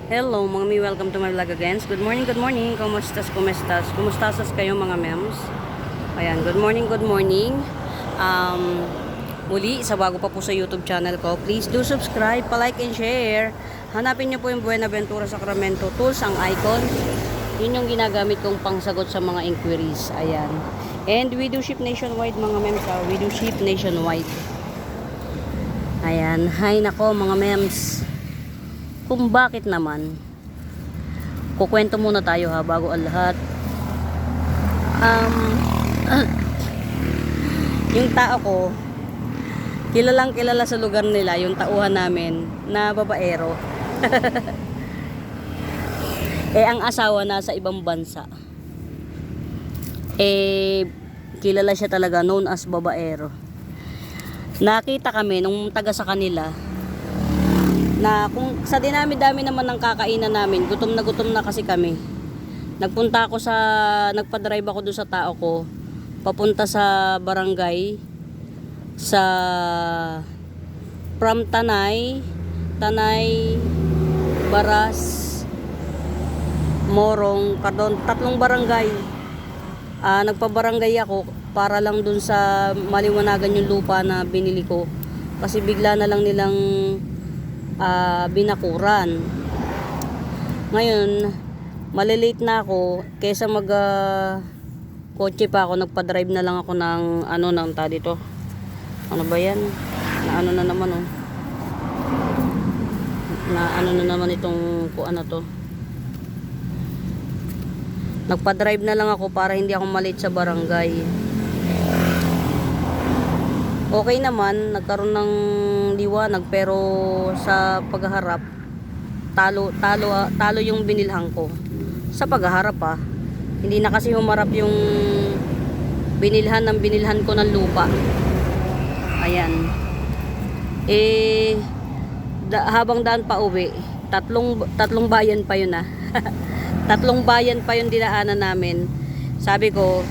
Hello mga mi, welcome to my vlog again. Good morning, good morning. Kumustas, kumustas? Kumustasas kayo mga mems? Ayan, good morning, good morning. Muli, sa bago pa po sa YouTube channel ko, please do subscribe, pa-like and share. Hanapin niyo po yung Buenaventura Sacramento Tools, ang icon. Yun yung ginagamit kong pangsagot sa mga inquiries. Ayan. And we do ship nationwide mga mems. We do ship nationwide. Ayan, hi nako mga mems. Kung bakit naman, kukwento muna tayo ha bago ang lahat. Yung tao ko, kilalang kilala sa lugar nila, yung tauhan namin na babaero. Ang asawa nasa ibang bansa. Kilala siya talaga, known as babaero. Nakita kami nung taga sa kanila na kung sa dinami-dami naman ng kakainan namin, gutom na kasi kami. Nagpa-drive ako doon sa tao ko, papunta sa barangay, from Tanay, Baras, Morong, Cardon, 3 barangay. Nagpa-barangay ako para lang doon sa maliwanagan yung lupa na binili ko. Kasi bigla na lang nilang binakuran. Ngayon, malilate na ako kaysa kotse pa ako, nagpa-drive na lang ako ng nang dito. Ano ba 'yan? Na naman na naman itong to. Nagpa-drive na lang ako para hindi ako malate sa barangay. Okay naman, nagkaroon ng liwanag, pero sa pagharap talo yung binilhan ko. Sa pagharap hindi na kasi humarap yung binilhan ko ng lupa. Ayan. Habang daan pa uwi, tatlong bayan pa yun tatlong bayan pa yung dinaanan namin. Sabi ko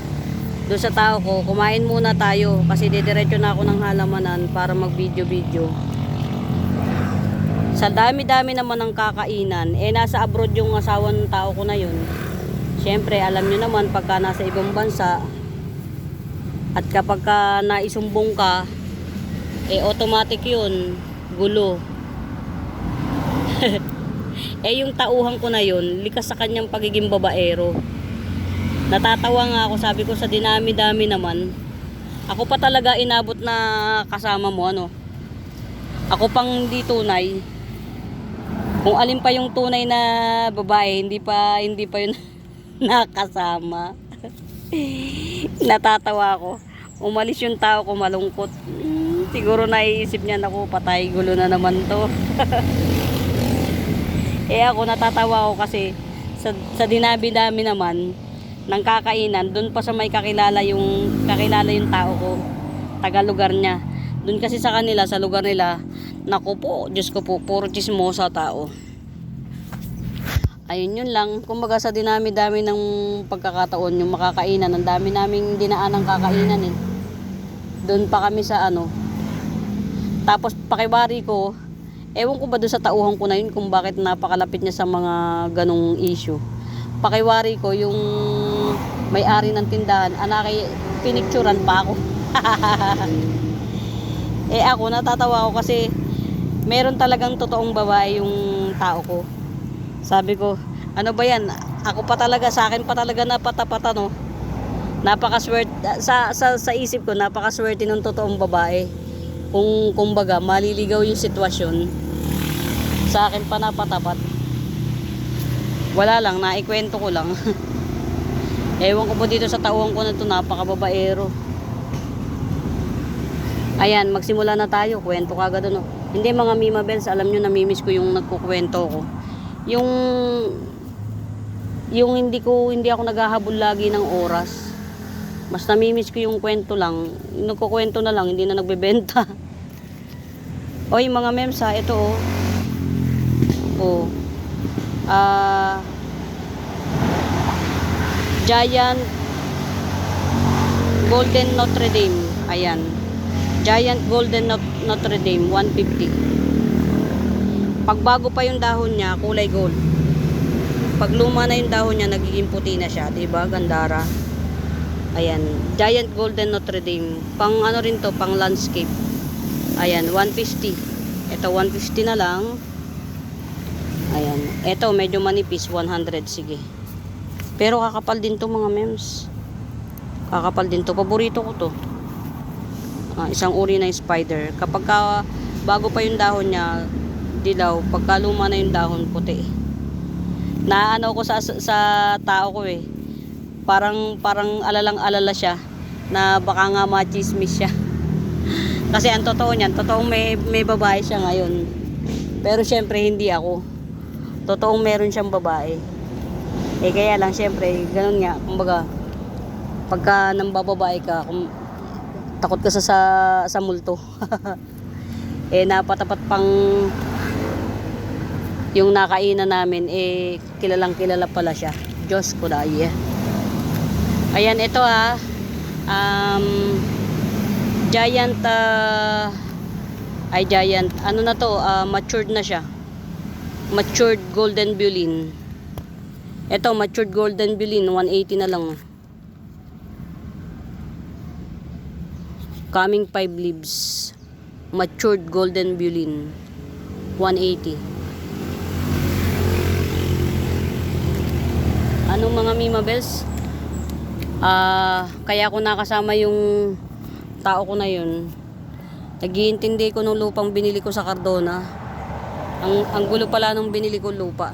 doon sa tao ko, kumain muna tayo kasi didiretso na ako ng halamanan para mag video. Sa dami-dami naman ng kakainan, nasa abroad yung asawa ng tao ko na yun. Siyempre, alam nyo naman, pagka nasa ibang bansa at kapag ka naisumbong ka, automatic yun, gulo. Yung tauhan ko na yun, likas sa kanyang pagiging babaero. Natatawa nga ako, sabi ko sa dinami-dami naman, ako pa talaga inabot na kasama mo Ako pang hindi tunay. Kung alin pa yung tunay na babae, hindi pa yun nakasama. Natatawa ako. Umalis yung tao ko, malungkot. Siguro naiisip niya, naku, patay, gulo na naman to. Ako natatawa ako kasi sa dinabi-dami naman ng kakainan, doon pa sa may kakilala yung tao ko, taga lugar niya. Doon kasi sa kanila, sa lugar nila, naku po, Diyos ko po, puro chismosa tao. Ayun, yun lang. Kumbaga sa dinami-dami ng pagkakataon, yung makakainan, ang dami naming dinaan ng kakainan Doon pa kami sa Tapos pakiwari ko, ewan ko ba doon sa tauhan ko na yun kung bakit napakalapit niya sa mga ganong issue. Pakiwari ko yung may-ari ng tindahan, pinicturan pa ako. Ako natatawa ako kasi meron talagang totoong babae yung tao ko. Sabi ko, ano ba yan? Ako pa talaga, sa akin pa talaga napatapat Napakaswerte sa isip ko, napakaswerte ng totoong babae. Kung kumbaga maliligaw yung sitwasyon, sa akin pa napatapat. Wala lang, naikwento ko lang. Ewan ko po dito sa tauhan ko na ito, napakababaero. Ayan, magsimula na tayo. Kwento kagad Hindi mga Mima Bells, alam nyo, namimiss ko yung nagkukwento ko. Yung hindi ako naghahabol lagi ng oras. Mas namimiss ko yung kwento lang. Nagkukwento na lang, hindi na nagbebenta. Oy mga mems ito Giant Golden Notre Dame. Ayan. Giant Golden Notre Dame 150. Pag bago pa yung dahon niya, kulay gold. Pag luma na yung dahon niya, nagiging puti na siya, 'di ba? Gandara. Ayan, Giant Golden Notre Dame. Pang ano rin to, pang landscape. Ayan, 150. Ito 150 na lang. Ayan, ito medyo manipis, 100, sige. Pero kakapal din to mga mems. Kakapal din to, paborito ko to. Isang uri na spider. Kapag bago pa yung dahon niya, dilaw. Pagka luma na yung dahon, puti. Naano ko sa tao ko eh. Parang alalang-alala siya na baka nga machismis siya. Kasi ang totoo niyan, totoong may babae siya ngayon. Pero syempre hindi ako. Totoong meron siyang babae. Eh kaya lang syempre, ganun nga, kumbaga pagka nang bababae ka, takot ka sa multo. Eh napatapat pang yung nakainan namin, eh kilalang kilala pala siya. Diyos ko dahil. Ayan, ito giant giant, ano na to, matured na siya. Matured golden bulin. Ito matured golden bulin, 180 na lang. Coming 5 leaves. Matured golden bulin, 180. Anong mga Mima Bells? Kaya ako nakasama yung tao ko na yun. Nag-iintindi ko nung lupang binili ko sa Cardona. Ang gulo pala nung binili ko lupa.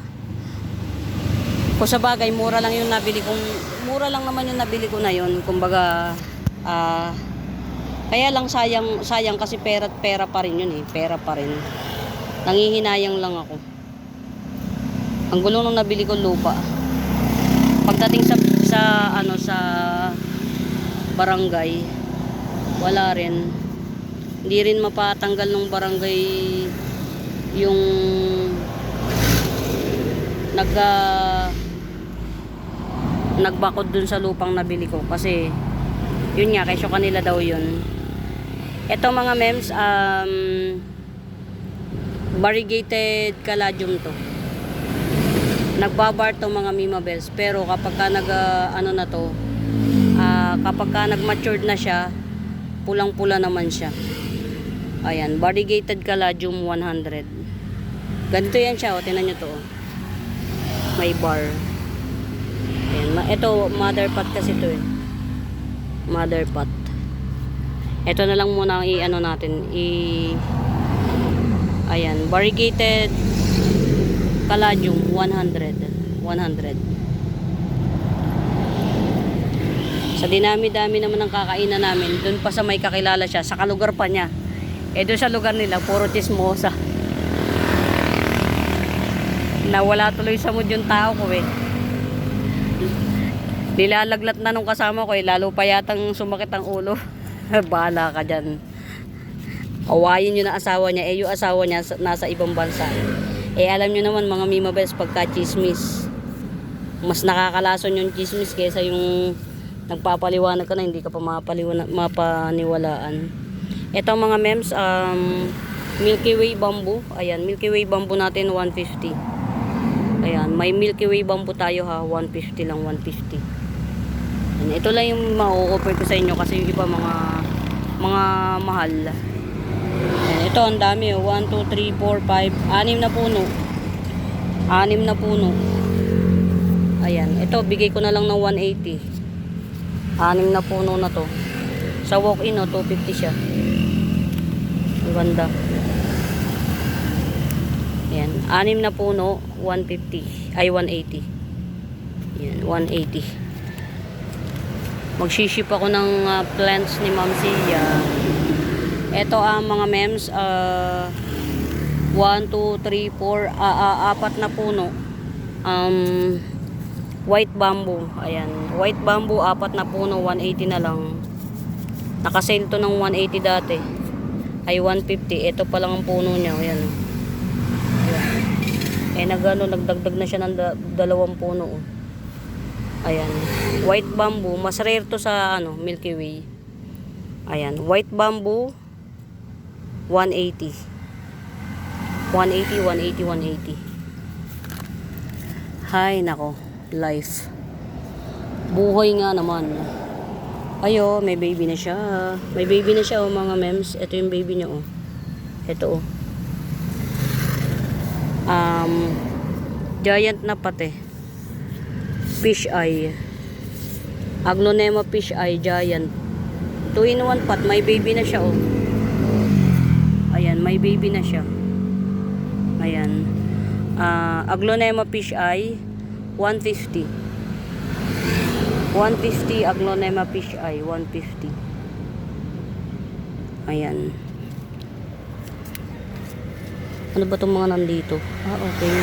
Kung sa bagay, mura lang naman yung nabili ko na yun. Kumbaga, kaya lang sayang kasi pera pa rin yun eh. Pera pa rin. Nangihinayang lang ako. Ang gulo nung nabili ko lupa. Pagdating sa barangay, wala rin. Hindi rin mapatanggal ng barangay yung nagbakod dun sa lupang nabili ko kasi yun nga, kesyo kanila daw yun. Eto mga mems, variegated caladium to. Nagbabar to mga Mima Bells, pero kapag ka kapag ka nag-matured na siya, pulang-pula naman siya. Ayan, variegated caladium 100. Ganito yan siya, tingnan nyo to. May bar. Ayan, ito mother pot kasi to eh. Mother pot. Ito na lang muna ang natin. Ayan, variegated caladium 100. Sa dinami-dami naman ng kakainan namin, doon pa sa may kakilala siya, sa kalugar pa niya. Eh doon sa lugar nila, puro chismosa. Nawala tuloy sa mood yung tao ko eh. Nilalaglat na nung kasama ko eh, lalo pa yatang sumakit ang ulo. Bahala ka dyan. Awayin nyo na asawa niya, eh yung asawa niya nasa ibang bansa. Eh alam nyo naman mga Mima Bells, pagka chismis, mas nakakalason yung chismis kaysa yung nagpapaliwanag ka na hindi ka pa mapaniwalaan. Ito mga mems, Milky Way bamboo. Ayan, Milky Way bamboo natin 150. Ayan, may Milky Way bamboo tayo ha, 150 lang, 150. Ayan, ito lang yung ma-offer ko sa inyo kasi yung iba mga mahal. Ayan, ito ang dami 1, 2, 3, 4, 5, 6 na puno. 6 na puno. Ayan, ito bigay ko na lang ng 180. 6 na puno na to. Sa walk-in 250 siya. Ang ganda. Ayan, 6 na puno, 150. Ay, 180. Ayan, 180. Mag-ship ako ng plants ni Ma'am Sia. Ito ang mga mems, 1, 2, 3, 4, 4 na puno. White bamboo. Ayan, white bamboo, 4 na puno, 180 na lang. Nakasale to ng 180 dati. Ay 150. Ito pa lang ang puno niya. Ayan. Eh nagdagdag na siya ng 2 puno. Ayan. White bamboo, mas rare to sa Milky Way. Ayan, white bamboo 180. 180, 180, 180. Hay nako, life. Buhay nga naman. Ayo, may baby na siya. May baby na siya, oh, mga mems. Ito yung baby niya, oh. Ito, oh. Giant na pati. Fish eye. Aglonema fish eye, giant. 2-in-1 pot. May baby na siya, oh. Ayan, may baby na siya. Ayan. Aglonema fish eye, 150. 150 Aglonema fish eye, 150. Ayan. Ano ba itong mga nandito? Okay.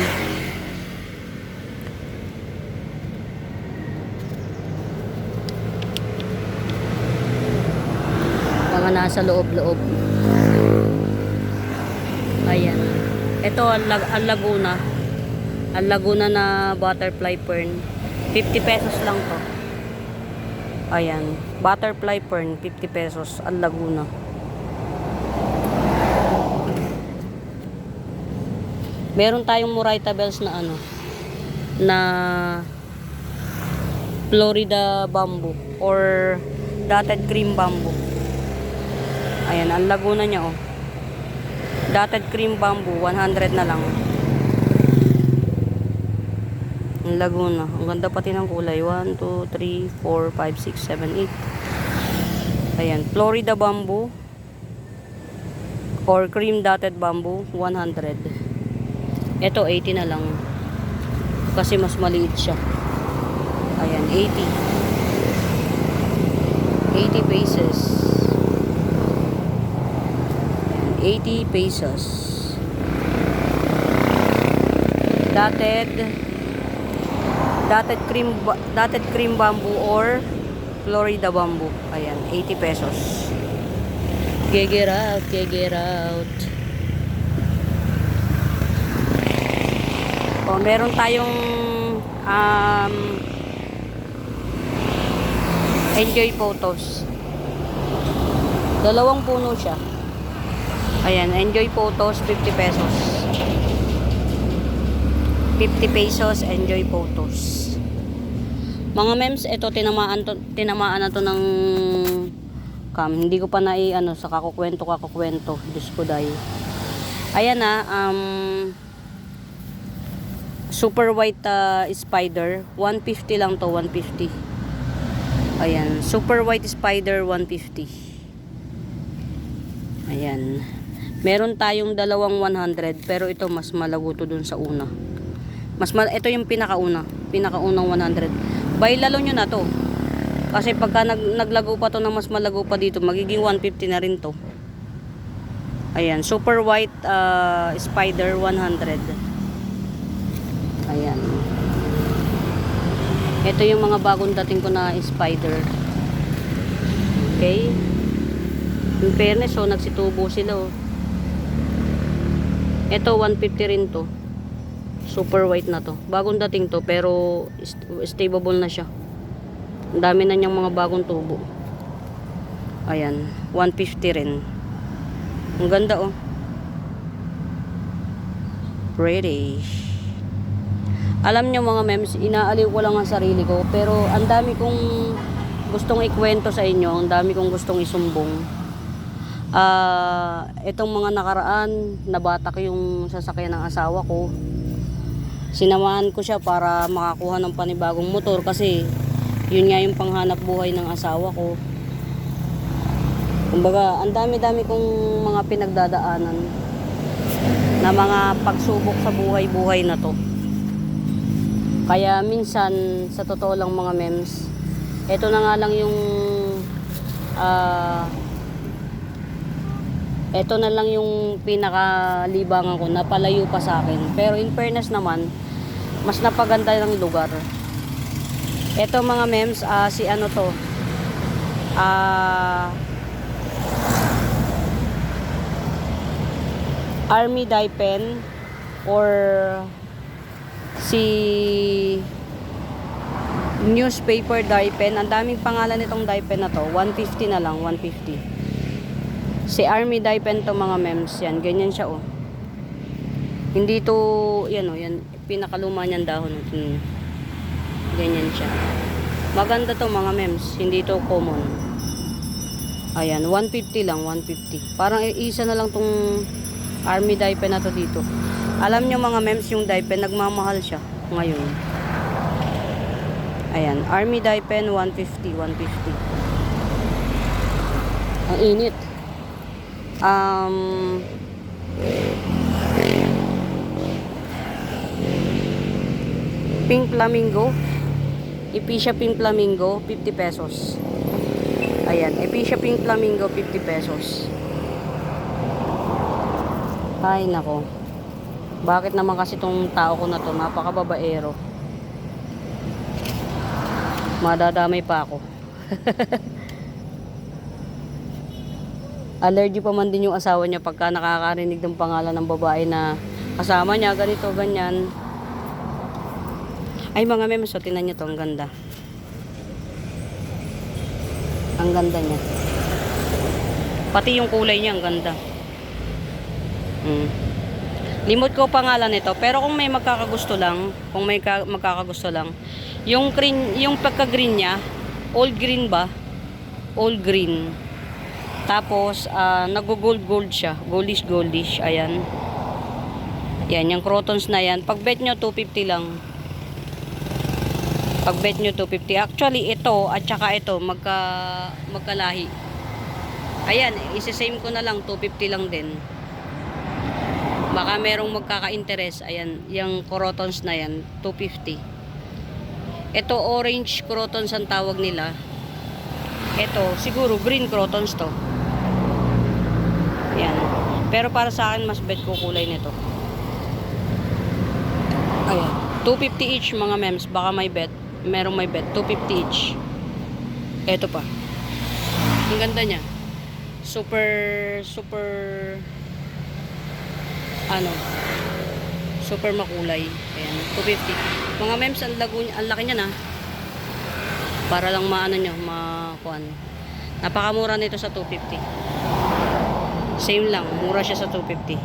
Mga nasa loob-loob. Ayan. Ito ang Laguna. Ang Laguna na butterfly fern. 50 pesos lang to. Ayan. Butterfly fern, 50 pesos. Ang Laguna. Meron tayong Murayta bells na ano, na Florida bamboo or dotted cream bamboo. Ayan, ang Laguna niya, oh. Dotted cream bamboo, 100 na lang. Ang Laguna. Ang ganda pati ng kulay. 1, 2, 3, 4, 5, 6, 7, 8. Ayan, Florida bamboo or cream dotted bamboo, 100. Ito 80 na lang kasi mas maliit siya. Ayan, 80 pesos. 80 pesos. Dotted cream bamboo or Florida bamboo. Ayan, 80 pesos. Get out. O, meron tayong enjoy photos. Dalawang puno siya. Ayan, enjoy photos, 50 pesos. 50 pesos, enjoy photos. Mga mems, ito tinamaan na to ng cam. Hindi ko pa sa kakukwento. Diyos ko dahil. Ayan na, super white spider, 150 lang to, 150. Ayan, super white spider, 150. Ayan. Meron tayong dalawang 100, pero ito mas malago to dun sa una. Ito yung pinakaunang 100. Bailalo nyo na to. Kasi pagka naglago pa to na mas malago pa dito, magiging 150 na rin to. Ayan, super white spider, 100. Ayan. Ito yung mga bagong dating ko na spider. Okay. In fairness, so nagsitubo sila, oh. Ito 150 rin to. Super white na to. Bagong dating to pero stable na siya. Ang dami na niyang mga bagong tubo. Ayan, 150 rin. Ang ganda, oh. Pretty. Alam nyo mga mems, inaaliw ko lang ang sarili ko, pero ang dami kong gustong ikwento sa inyo, ang dami kong gustong isumbong. Itong mga nakaraan, nabatak yung sasakyan ng asawa ko. Sinamahan ko siya para makakuha ng panibagong motor kasi yun nga yung panghanap buhay ng asawa ko. Kumbaga, ang dami-dami kong mga pinagdadaanan na mga pagsubok sa buhay-buhay na to. Kaya minsan, sa totoo lang mga mems, ito na nga lang yung ito na lang yung pinakalibangan ko, napalayo pa sa akin. Pero in fairness naman, mas napaganda ng lugar. Ito mga mems, si ano to, Army Daipen or si newspaper Daipen. Ang daming pangalan nitong Daipen na to. 150 na lang, 150. Si Army Daipen to mga mems. Yan, ganyan siya, oh. Hindi to, yan o, yan, pinakaluma niyan dahon. Tingnan nyo. Ganyan siya. Maganda to mga mems, hindi to common. Ayan, 150 lang, 150. Parang isa na lang tong army daipen na to dito. Alam nyo mga mems, yung daipen, nagmamahal siya ngayon. Ayan, army daipen, 150, 150. Ang init. Pink flamingo. Epecia pink flamingo, 50 pesos. Ayan, Epecia pink flamingo, 50 pesos. Ay, nako. Bakit naman kasi tong tao ko na to, napakababaero. Madadamay pa ako. Allergy pa man din yung asawa niya pagka nakakarinig ng pangalan ng babae na kasama niya, ganito, ganyan. Ay mga memes, so tingnan nyo to, ang ganda. Ang ganda niya. Pati yung kulay niya, ang ganda. Limot ko pangalan nito, pero kung may magkakagusto lang, yung green, yung pagka-green niya, all green ba? All green. Tapos nag-gold siya, goldish, ayan. Yan, yung crotons na yan. Pag bet nyo 250 lang. Pag bet nyo 250. Actually ito at saka ito magkalahi. Ayan, isa-same ko na lang, 250 lang din. Baka merong magkaka-interest. Ayan, yung crotons na yan, 250. Ito orange crotons ang tawag nila. Ito siguro green crotons to. Ayan. Pero para sa akin mas bet ko kulay nito. Ayan, 250 each mga mems. Baka merong may bet, 250 each. Ito pa. Ang ganda niya. Super super makulay. Ayan, 250. Mga mems, ang laki niya na. Para lang maano nyo, makuan. Napakamura nito sa 250. Same lang, mura siya sa 250.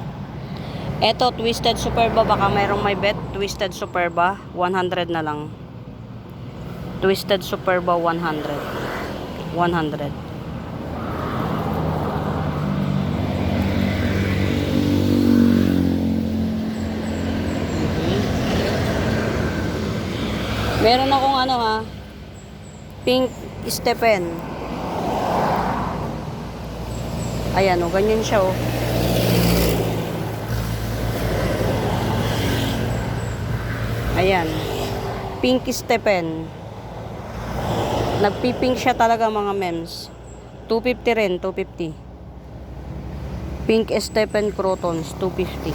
Eto, Twisted Superba, baka mayroong may bet. Twisted Superba, 100 na lang. Twisted Superba, 100. 100. Meron akong pink Stephen. Ayan o, ganyan siya o. Ayan, pink Stephen. Nagpipink siya talaga mga mems. 250 rin, 250. Pink Stephen crotons, 250.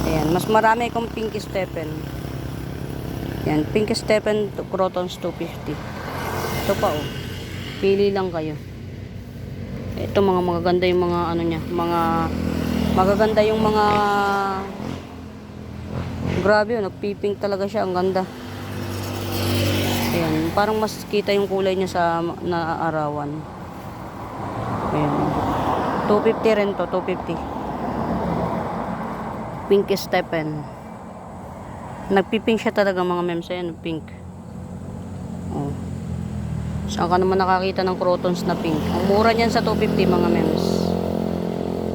Ayan, mas marami akong pink Stephen. Ayan, pink Stephen crotons, 250. Ito pa oh. Pili lang kayo. Ito mga magaganda yung mga ano niya, magaganda yung mga grabe oh, nagpipink talaga siya, ang ganda. Ayan, parang mas kita yung kulay niya sa naaarawan. Ayan. 250 rin to, 250. Pink Stephen. Nagpipink siya talaga mga mems. Ayan, pink. Oh. Saan ka naman nakakita ng crotons na pink? Ang mura niyan sa 250 mga mems.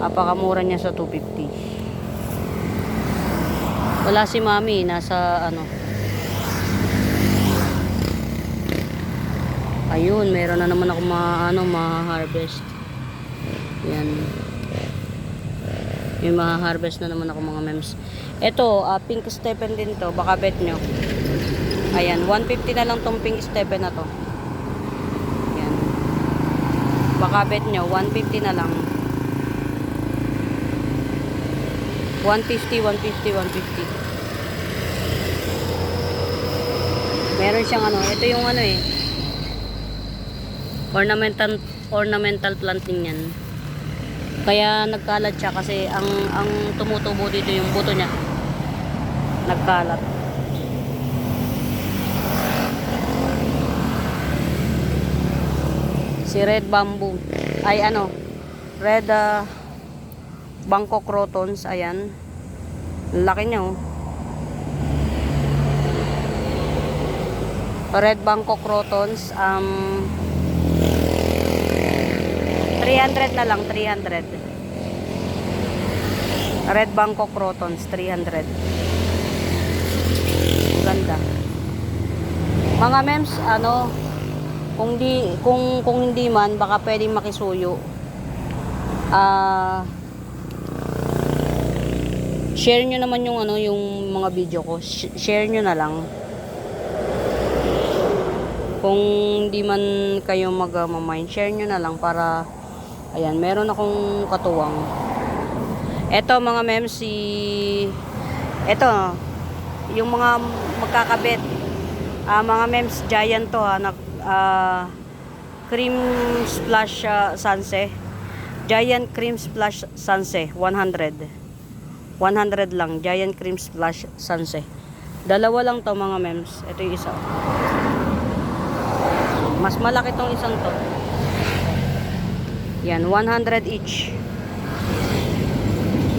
Napakamura niya sa 250. Wala si mami, nasa ayun, meron na naman ako ma-harvest. Yan. Yung ma-harvest na naman ako mga mems. Ito, pink Stephen din to. Baka bet nyo. Ayan, 150 na lang tong pink Stephen na to. Ayan. Baka bet nyo, 150 na lang. 150, 150, 150. Meron siyang ito yung ornamental planting yan. Kaya nagkalat siya kasi ang tumutubo dito yung buto niya. Nagkalat. Si red bamboo. Ay red Bangkok crotons, ayan. Laki niya oh. Red Bangkok Crotons, 300 na lang, 300. Red Bangkok Crotons, 300. Ganda. Mga mems, ano, kung hindi man, baka pwedeng makisuyo. Share nyo naman yung ano, yung mga video ko. Share nyo na lang. Kung hindi man kayo mag-mind, share nyo na lang para, ayan, meron akong katuwang. Eto mga mems, eto, yung mga magkakabit. Mga mems, giant to ha, cream splash sunset. Giant cream splash sunset, 100. 100 lang, giant cream splash sunset. Dalawa lang to mga mems. Ito yung isa. Mas malaki tong isang to. Yan, 100 each.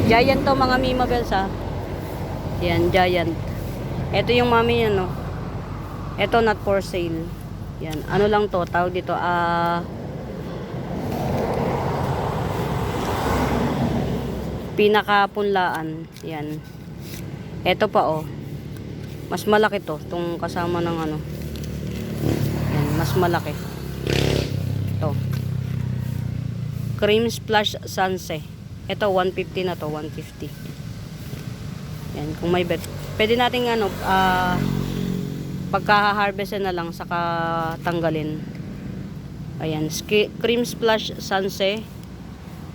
Giant to mga Mima Bells ha. Yan, giant. Ito yung mami niya no. Ito not for sale. Yan, ano lang to, tawag dito, pinakapunlaan. Yan. Ito pa oh. Mas malaki to, tong kasama ng ano. Yan, mas malaki. Ito. Cream Splash Sunset. Ito 150 na to, 150. Yan, kung may bet. Pwede nating ano, pagka-harvest na lang saka tanggalin. Ayan, Cream Splash Sunset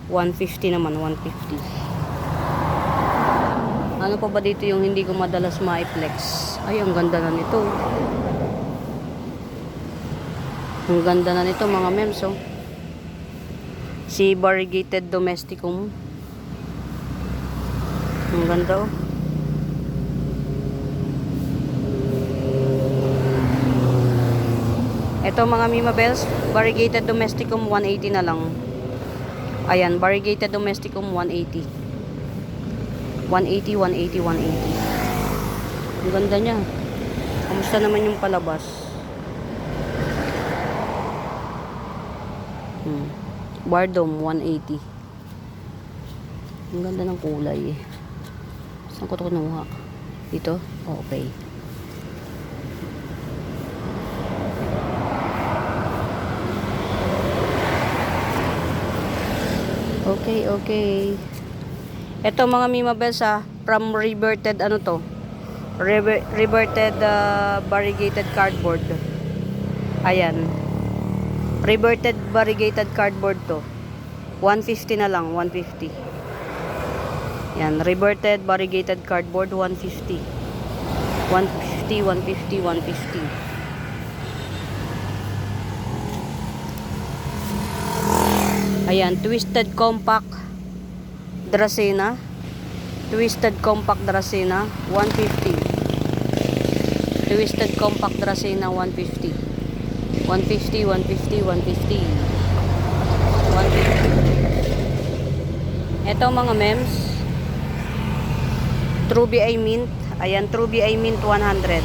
150 naman, 150. Ano pa ba dito yung hindi ko madalas ma-flex? Ay, ang ganda na nito. Ang ganda na nito mga mems oh. Si Variegated Domesticum. Ang ganda oh. Ito mga Mima Bells, Variegated Domesticum 180 na lang. Ayan, Variegated Domesticum 180. 180, 180, 180. Ang ganda niya. Kamusta naman yung palabas? Bardom 180. Ang ganda ng kulay. Saan ko ito kinuha? Dito? Oh, okay. Okay, okay. Ito mga Mima Bells from reverted ano to? Reverted variegated cardboard. Ayan. Reverted variegated cardboard to. 150 na lang, 150. Yan, reverted variegated cardboard 150. 150, 150, 150. Ayan, Twisted Compact Dracena. Twisted Compact Dracena 150. Twisted Compact Dracena 150. 150, 150, 150. 150. Ito mga mems. Truby I Mint. Ayan, Truby I Mint 100.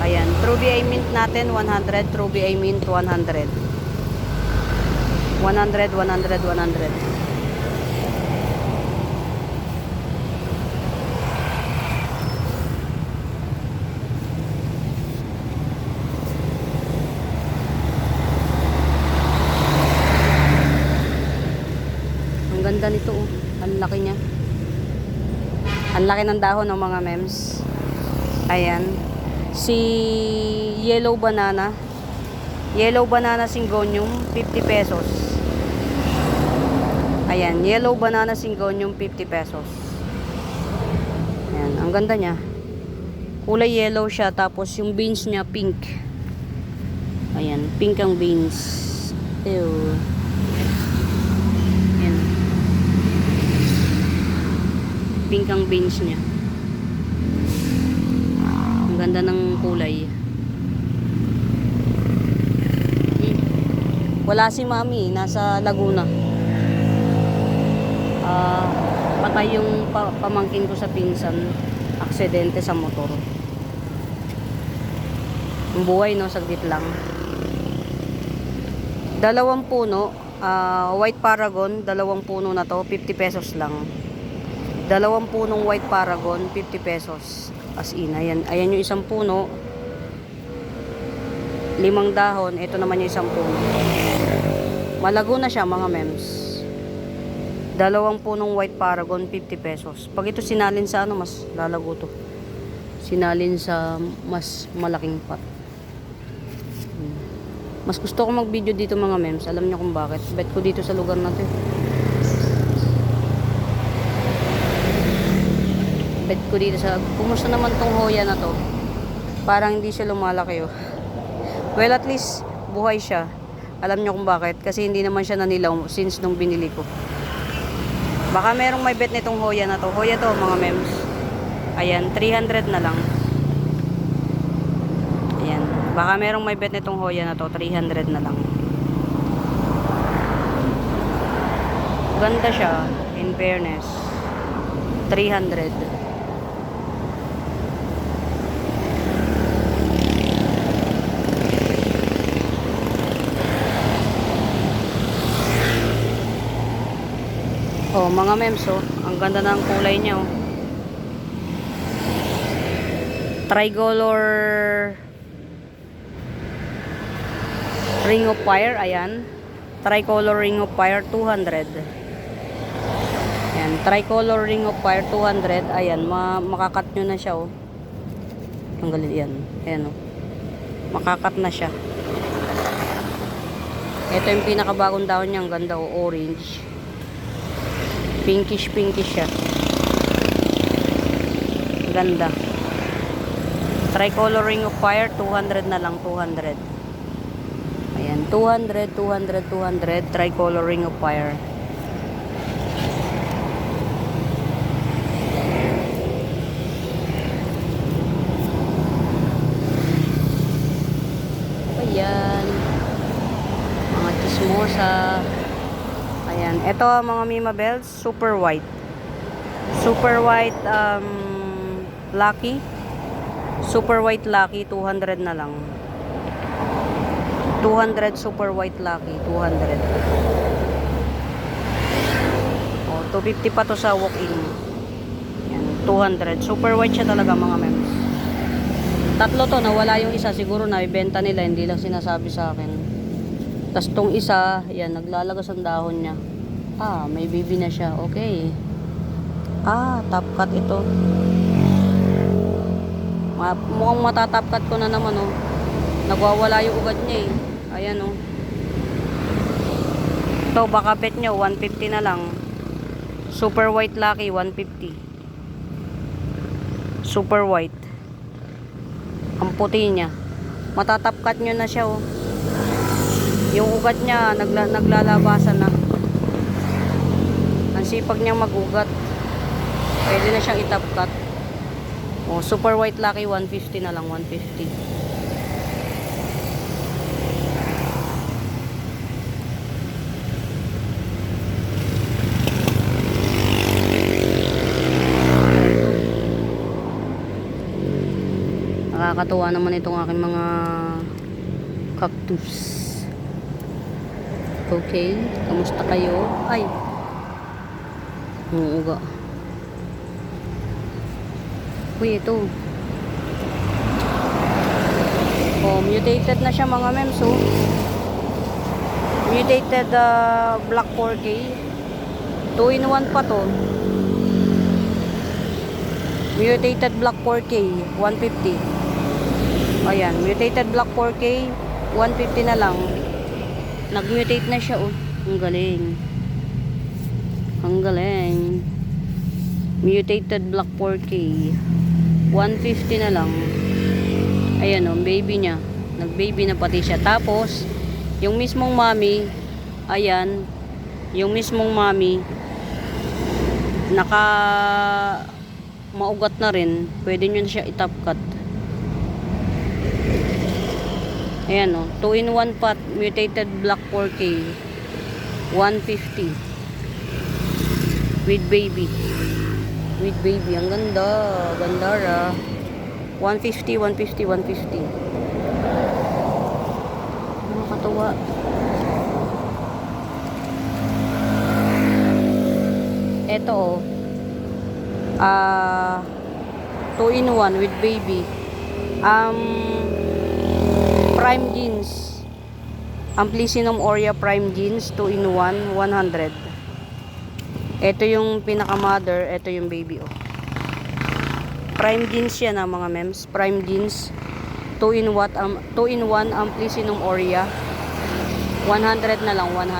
Ayan, Truby I Mint natin 100. Truby I Mint 100. 100, 100, 100. Ang ganda nito oh. Ang laki niya. Ang laki ng dahon ng mga mems. Ayan. Si Yellow Banana. Yellow Banana Syngonium 50 pesos. Ayan, Yellow Banana Syngonium 50 pesos. Ayan, ang ganda niya. Kulay yellow siya, tapos yung beans niya pink. Ayan, pink ang beans. Ew. Ayan. Pink ang beans niya. Ang ganda ng kulay. Wala si Mami, nasa Laguna. Patay yung pamangkin ko sa pinsan. Aksidente sa motor. Ang buhay, no, saglit lang. Dalawang puno, white paragon, dalawang puno na to, 50 pesos lang. Dalawang punong white paragon, 50 pesos. As in, ayan yung isang puno. 5 dahon, ito naman yung isang puno. Malago na siya, mga mems. Dalawang punong white paragon, 50 pesos. Pag ito sinalin sa ano, mas lalago to. Sinalin sa mas malaking pot. Mas gusto ko mag-video dito, mga mems. Alam niyo kung bakit. Bet ko dito sa lugar na to. Bet ko dito sa... Kumusta naman tong hoya na to? Parang hindi siya lumalaki, oh. Well, at least buhay siya. Alam niyo kung bakit? Kasi hindi naman siya nanilaw since nung binili ko. Baka merong may bet nitong hoya na to. Hoya to, mga mems. Ayan, 300 na lang. Ayan. Baka merong may bet nitong hoya na to. 300 na lang. Ganda siya, in fairness. 300. Oh, mga mems, oh. Ang ganda ng kulay niya, oh. Tricolor Ring of Fire, ayan. Tricolor Ring of Fire, 200. Ayan, Tricolor Ring of Fire, 200. Ayan, makakat nyo na siya, oh. Ang galit yan. Ayan, oh. Makakat na siya. Ito yung pinakabagong dahon niya. Ang ganda, oh. Orange. Pinkish siya. Ganda. Tricolor Ring of Fire, 200 na lang, 200. Ayan, 200. Tricolor Ring of Fire. Ayan. Mga chismosa. Ayan, ito mga Mima Bells, super white. Super white Lucky. Super white Lucky, 200 na lang. 200 super white Lucky, 200. Oh, 250 pa to sa walk-in. Ayan, 200. Super white siya talaga, mga mems. Tatlo to, nawala yung isa. Siguro na ibenta nila, hindi lang sinasabi sa akin. Tapos tong isa, yan, naglalagas ang dahon niya. Ah, may baby na siya. Okay. Ah, top cut ito. Mukhang matatop cut ko na naman, oh. Nagwawala yung ugat niya, eh. Ayan, oh. Ito, baka bet nyo, 150 na lang. Super white Lucky, 150. Super white. Ang puti niya. Matatop cut nyo na siya, oh. Yung ugat niya naglalabasan na. Ang sipag niyang magugat. Pwede na siyang i-top cut. Oh, super white Lucky, 150 na lang, 150. Nakakatuwa naman itong aking mga cactus. Okay, kamusta kayo? Ay, umuuga. Uy, ito. Oh, mutated na siya, mga mems, oh. Mutated black 4K. 2-in-1 pa to. Mutated black 4K, 150. Ayan, mutated black 4K, 150 na lang. Nag-mutate na siya, oh. Ang galing. Ang galing. Mutated black 4K. 150 na lang. Ayan, oh, baby niya. Nag-baby na pati siya. Tapos, yung mismong mommy, ayan, yung mismong mommy, naka maugat na rin. Pwede nyo na siya i-top cut. Ayan, oh, 2-in-1 pot, mutated black 4K, 150. With baby. With baby. Ang ganda. Gandara. 150, 150, 150. Nakakatuwa. Ito oh. 2-in-1 with baby. Prime jeans. Amplicinum aurea prime jeans 2-in-1 100. Ito yung pinaka mother, ito yung baby oh. Prime jeans yan mga mems. Prime jeans 2-in-1 amplicinum aurea 100 na lang, 100.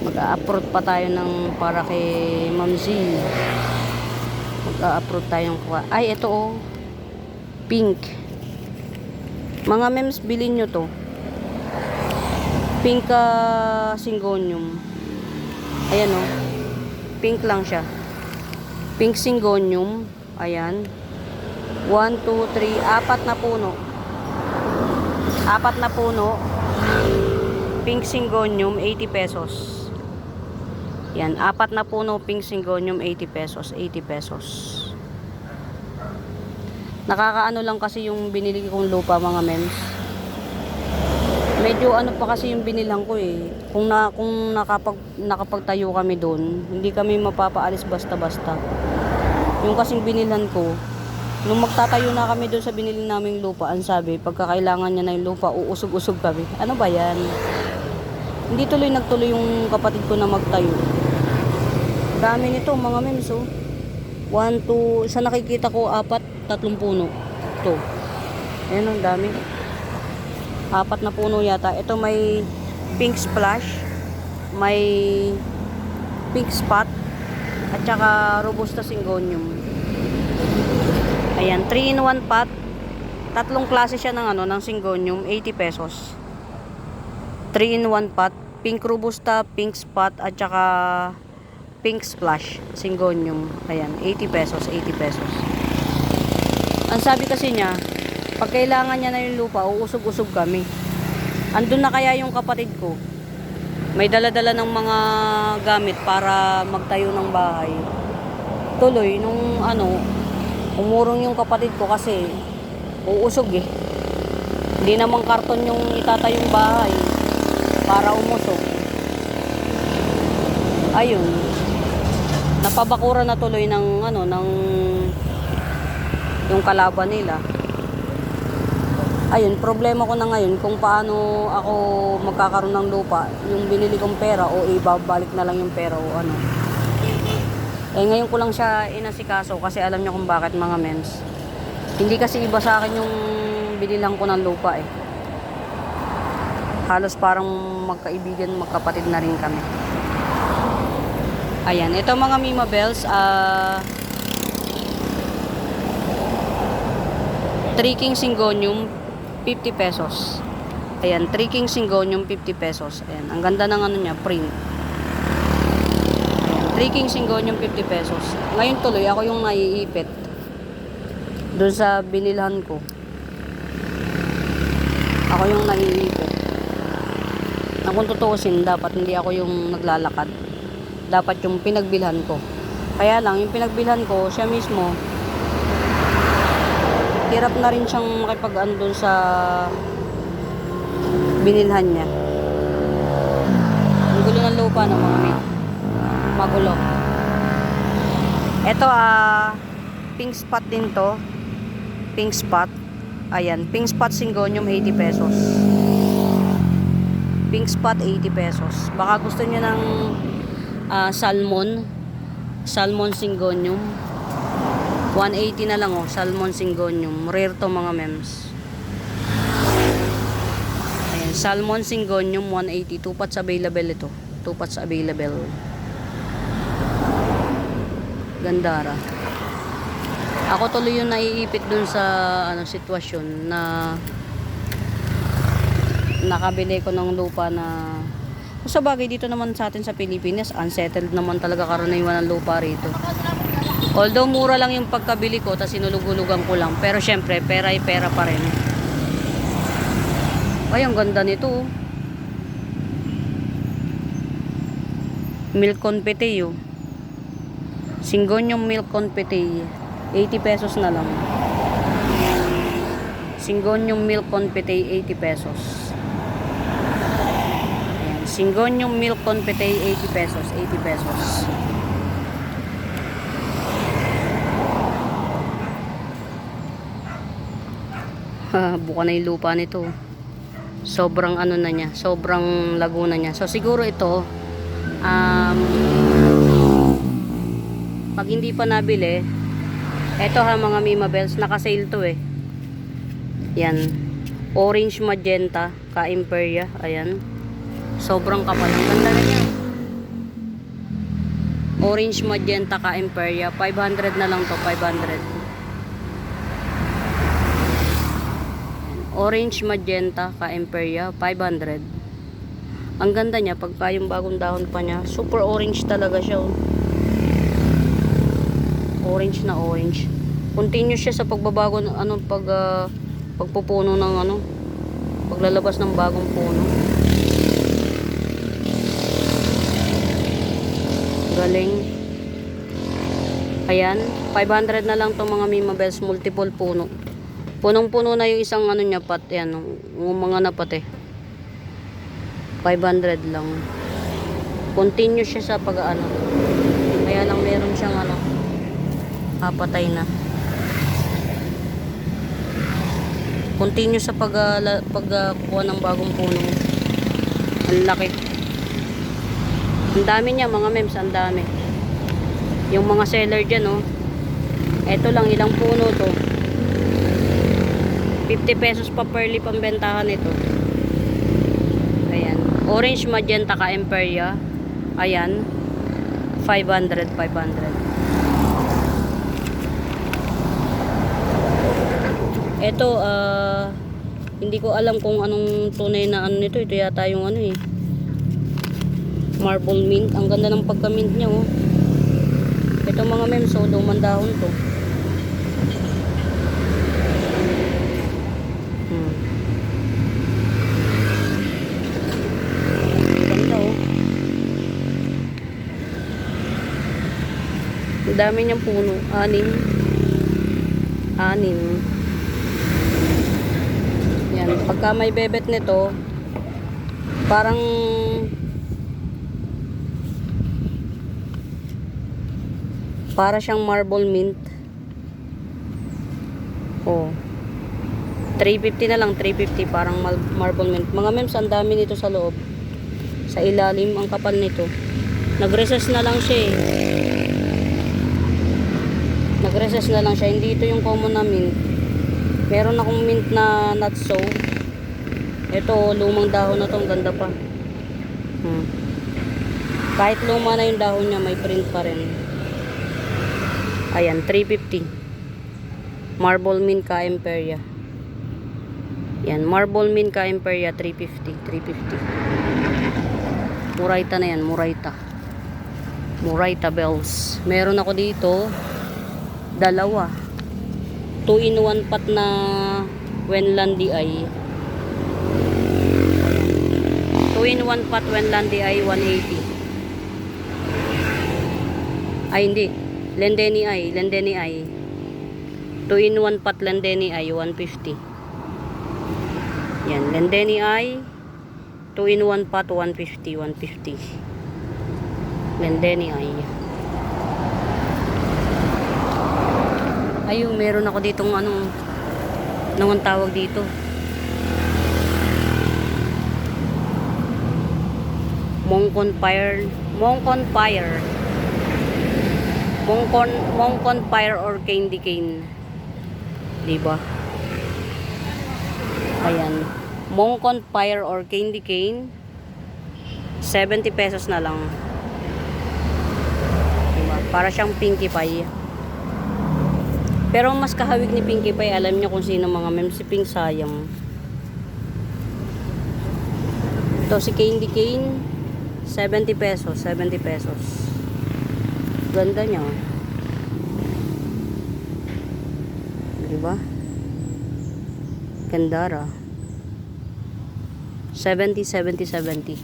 Mag-a-upload pa tayo ng para kay Ma'am Z. Mag-a-upload tayong ay ito oh, pink. Mga mems, bilhin nyo to. Pink syngonium. Ayan oh, pink lang siya. Pink syngonium. Ayan, 1, 2, 3, 4 na puno. 4 na puno. Pink syngonium, 80 pesos. Yan, 4 na puno, pink syngonium, 80 pesos. 80 pesos. Nakakaano lang kasi yung binili kong lupa mga mems. Medyo ano pa kasi yung binilang ko eh. Kung nakapagtayo kami doon, hindi kami mapapaalis basta-basta. Yung kasing binilan ko, nung magtatayo na kami doon sa binili naming lupa, ang sabi, pagkakailangan niya na yung lupa, uusog-usog kami. Ano ba yan? Hindi nagtuloy yung kapatid ko na magtayo. Dami nito mga mems oh. 1, 2, sa nakikita ko 4, 3 puno. Ito. Ayan ang dami. 4 na puno yata. Ito may pink splash, may pink spot, at saka robusta syngonium. Ayan, 3-in-1 pot. Tatlong klase siya ng ng syngonium, 80 pesos. 3-in-1 pot, pink robusta, pink spot, at saka pink splash syngonium. Ayan, 80 pesos, 80 pesos. Ang sabi kasi niya, pag kailangan niya na yung lupa, uusog-usog kami. Andun na kaya yung kapatid ko. May dala-dala ng mga gamit para magtayo ng bahay. Tuloy, nung umurong yung kapatid ko kasi uusog eh. Hindi naman karton yung itatayong bahay para umusog. Ayun. Napabakura na tuloy ng yung kalaban nila. Ayun, problema ko na ngayon kung paano ako magkakaroon ng lupa, yung binili kong pera o ibabalik na lang yung pera o ano. Eh ngayon ko lang siya inasikaso kasi alam niyo kung bakit mga mems. Hindi kasi iba sa akin yung binilang ko ng lupa eh. Halos parang magkaibigan, magkapatid na rin kami. Ayan, ito mga Mima Bells, 3 king syngonium, 50 pesos. Ayan, 3 king syngonium, 50 pesos. Ayan, ang ganda ng niya, print. Ayan, 3 king syngonium, 50 pesos. Ngayon tuloy, ako yung naiipit doon sa binilhan ko. Ako yung naiipit. Na kung tutuusin, dapat hindi ako yung naglalakad. Dapat yung pinagbilhan ko. Kaya lang, yung pinagbilhan ko, siya mismo, hirap na rin siyang makipag-ano doon sa binilhan niya. Ang gulo ng lupa ng mga mate. Magulo. Ito, pink spot din to. Pink spot. Ayan, pink spot syngonium, 80 pesos. Pink spot, 80 pesos. Baka gusto niyo ng salmon syngonium, 180 na lang oh, salmon syngonium. Rare to mga mems. Ayan, salmon syngonium 180. 2 pots available ito. 2 pots available. Gandara. Ako tuloy yung naiipit dun sa sitwasyon na nakabili ko ng lupa na sa bagay dito naman sa atin sa Pilipinas, unsettled naman talaga karaniwan ng lupa rito. Although mura lang yung pagkabili ko, tapos sinulugulugan ko lang. Pero syempre, pera ay pera pa rin. Ay, ang ganda nito. Oh. Milk confite, oh. Singonyong milk confite. 80 pesos na lang. Singonyong milk confite, 80 pesos. Ayan. Singonyong milk confite, 80 pesos. 80 pesos. Buka na yung lupa nito. Sobrang ano na niya, sobrang laguna niya. So siguro ito pag hindi pa nabili, eto ha mga Mima Bells, naka-sale to eh. Yan. Orange magenta ka Imperia, ayan. Sobrang kapal. Ang ganda na niya. Orange magenta ka Imperia, 500 na lang to, 500. Orange magenta ka Imperia, 500. Ang ganda niya pagka yung bagong dahon pa niya. Super orange talaga siya. Oh. Orange na orange. Continuous siya sa pagbabago ng pagpupuno ng paglalabas ng bagong puno. Galing. Ayan, 500 na lang 'tong mga Mima Bells, multiple puno. Punong-puno na yung isang niya pat, yan, yung mga napat eh. 500 lang. Continuous siya sa pag-ano. Kaya lang meron siyang patay na. Continuous sa pagkuha ng bagong puno. Ang laki. Ang dami niya mga mems, ang dami. Yung mga seller dyan, oh. Eto lang, ilang puno to. 50 pesos pa per leaf ang bentahan nito. Ayan. Orange magenta ka Imperia. Ayan. 500. Ito, hindi ko alam kung anong tunay na nito. Ito yata yung marble mint. Ang ganda ng pagka-mint niya, oh. Ito mga mems, so lumang dahon to. Ang dami niyang puno. 6. Yan. Pagka may bebet nito, parang para siyang marble mint. Oh. 350 na lang. 350. Parang marble mint. Mga mems, ang dami nito sa loob. Sa ilalim, ang kapal nito. Nag-recess na lang siya eh. Nag-recess na lang siya. Hindi ito yung common na mint. Meron akong mint na not so. Ito, lumang dahon na to. Ang ganda pa. Kahit luma na yung dahon niya, may print pa rin. Ayan, 350. Marble mint ka Imperia. Yan, marble mint ka Imperia, 350. 350. Muraita na yan, Muraita. Muraita Bells. Meron ako dito dalawa. 2-in-1 pot na Wenlandi ay 2-in-1 pot Wenlandi ay 180. Ay hindi, Lendeni ay 2-in-1 pot Lendeni ay 150. Yan, Lendeni ay 2-in-1 pot 150. Lendeni ay ayun, meron ako ditong anong tawag dito, Mongkon Pyre or Candy Cane, diba? Ayan, Mongkon Pyre or Candy Cane, 70 pesos na lang, diba? Para siyang Pinkie Pie. Pero mas kahawig ni Pinkie Pie, alam niya kung sino mga mems, si Pink sayang. Ito si Candy Cane, 70 pesos. Ganda niya. Diba? Gandara. 70, 70, 70.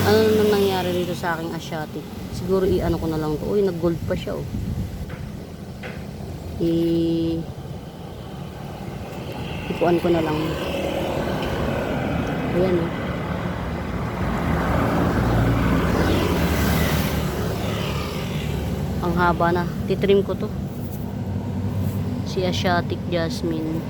Ano na nangyari dito sa aking Asiatic? Siguro i-ano ko na lang to. Uy, nag-gold pa siya oh. Ipuan ko na lang. Ayan oh. Ang haba na. Titrim ko to. Si Asiatic Jasmine.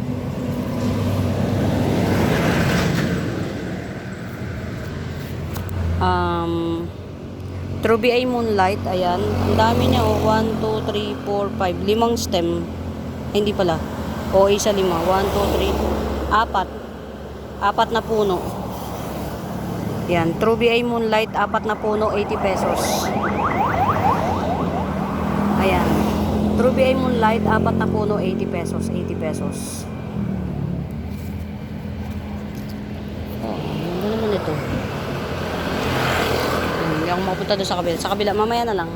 Ruby Eye Moonlight, ayan. Ang dami niya, oh. 1, 2, 3, 4, 5. 5 stem. Ay, hindi pala. O, isa 5. 1, 2, 3, 4. 4 na puno. Yan. Ruby Eye Moonlight, 4 na puno, 80 pesos. Ayan. Ruby Eye Moonlight, 4 na puno, 80 pesos. 80 pesos. Oh, ano naman ito? Hindi ako mapunta doon sa kabila. Sa kabila, mamaya na lang.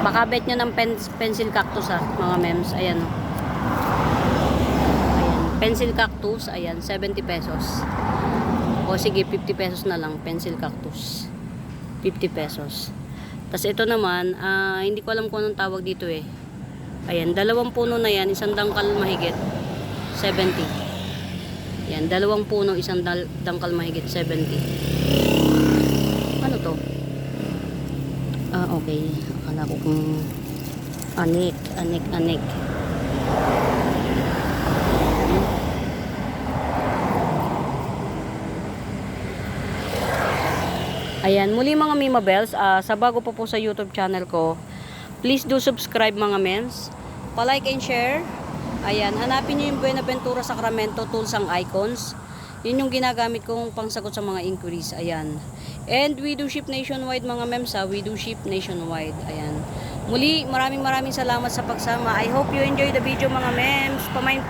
Makabet nyo ng pencil cactus mga mems. Ayan o. Ayan. Pencil cactus, ayan, 70 pesos. O sige, 50 pesos na lang. Pencil cactus. 50 pesos. Tapos ito naman, hindi ko alam kung anong tawag dito eh. Ayan, 2 puno na yan, 1 dangkal mahigit, 70. Ayan, 2 puno, 1 dangkal mahigit, 70. Ano to? Okay. Akala ko kung anik. Ayan, muli mga Mima Bells, sa bago po sa YouTube channel ko, please do subscribe mga mems. Pa-like and share. Ayan, hanapin nyo yung Buenaventura Sacramento tools ang icons. Yun yung ginagamit kong pangsagot sa mga inquiries. Ayan. And we do ship nationwide mga mems. We do ship nationwide. Ayan. Muli, maraming salamat sa pagsama. I hope you enjoy the video mga mems. Pamain.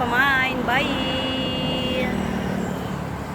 Bye!